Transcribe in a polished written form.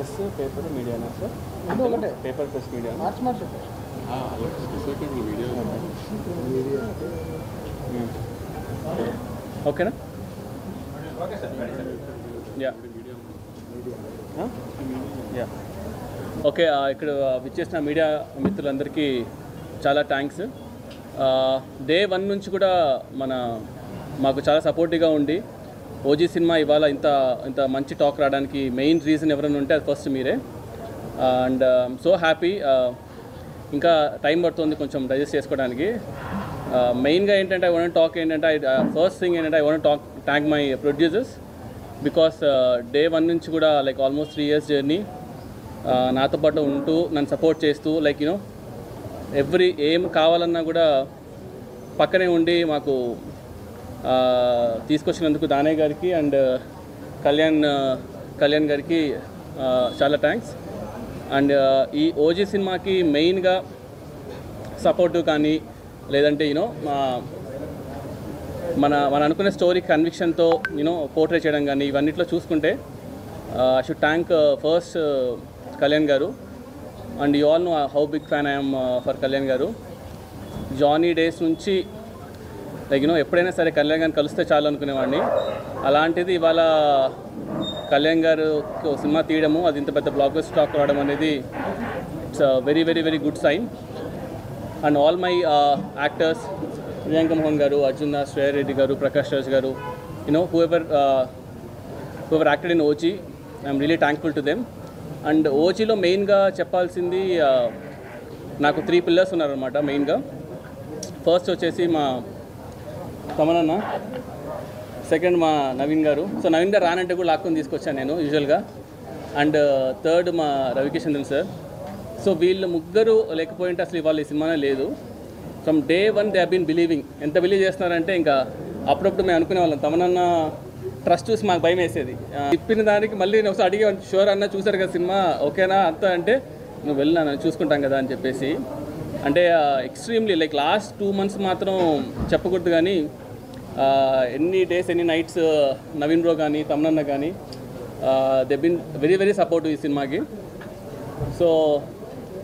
Press paper మీడియానా sir? రెండు ఒకటే. Paper press media మార్చి ఓకేనా? Yeah yeah okay. ఇక్కడ విచ్చేసిన మీడియా మిత్రులందరికీ చాలా థ్యాంక్స్. డే 1 నుంచి కూడా మాకు చాలా సపోర్టివ్గా ఉండి ఓజీ సినిమా ఇవాళ ఇంత మంచి టాక్ రావడానికి మెయిన్ రీజన్ ఎవరైనా ఉంటే అది ఫస్ట్ మీరే. And so happy. ఇంకా టైం పడుతుంది కొంచెం డైజెస్ట్ చేసుకోవడానికి. మెయిన్గా ఏంటంటే ఐ వాంట్ టాక్ ఏంటంటే ఫస్ట్ థింగ్ ఏంటంటే I want thank my producers because day 1 నుంచి కూడా లైక్ ఆల్మోస్ట్ 3 years జర్నీ నాతో పాటు ఉంటూ నన్ను సపోర్ట్ చేస్తూ లైక్ యూనో ఏం కావాలన్నా కూడా పక్కనే ఉండి మాకు తీసుకొచ్చినందుకు దానయ్య గారికి అండ్ కళ్యాణ్ గారికి చాలా థ్యాంక్స్. అండ్ ఈ ఓజీ సినిమాకి మెయిన్గా సపోర్టు కానీ లేదంటే యూనో మన అనుకునే స్టోరీ కన్విక్షన్తో యూనో పోర్ట్రే చేయడం కానీ ఇవన్నిట్లో చూసుకుంటే I should thank first Kalyan గారు. And you all know how big fan I'm for Kalyan గారు. జానీ డేస్ నుంచి లైక్ యూనో ఎప్పుడైనా సరే కళ్యాణ్ గారిని కలిస్తే చాలు అనుకునేవాడిని. అలాంటిది ఇవాళ కళ్యాణ్ గారు సినిమా తీయడము అది ఇంత పెద్ద బ్లాక్ బస్టర్ టాక్ రావడం అనేది it's very very very good sign. And all my actors Priyanka Mohan garu, Arjun Das, Shreya Reddy garu, Prakash Raj garu, you know whoever acted in OG I'm really thankful to them. And ఓజీలో మెయిన్గా చెప్పాల్సింది నాకు 3 పిల్లర్స్ ఉన్నారనమాట మెయిన్గా. ఫస్ట్ వచ్చేసి మా తమనన్న, సెకండ్ మా నవీన్ గారు. సో నవీన్ గారు రానంటే కూడా లాక్కొని తీసుకొచ్చాను నేను యూజువల్గా. అండ్ థర్డ్ మా రవికిషన్దన్ సార్. సో వీళ్ళు ముగ్గురు లేకపోయింటే అసలు ఇవాళ ఈ సినిమానే లేదు. From day 1 they have been believing. ఎంత బిలీవ్ చేస్తున్నారంటే ఇంకా అప్పుడప్పుడు మేము అనుకునే వాళ్ళం తమనన్న ట్రస్ట్ చూసి మాకు భయం వేసేది. ఇప్పిన దానికి మళ్ళీ నేను ఒకసారి అడిగే షూర్ అన్న చూసారు కదా సినిమా ఓకేనా అంతా అంటే నువ్వు వెళ్ళినా చూసుకుంటాం కదా అని చెప్పేసి. అంటే ఎక్స్ట్రీమ్లీ లైక్ లాస్ట్ 2 months మాత్రం చెప్పకూడదు కానీ ఎన్ని డేస్ ఎన్ని నైట్స్ నవీన్ బ్రో కానీ తమనన్న కానీ they been very very supportive ఈ సినిమాకి. సో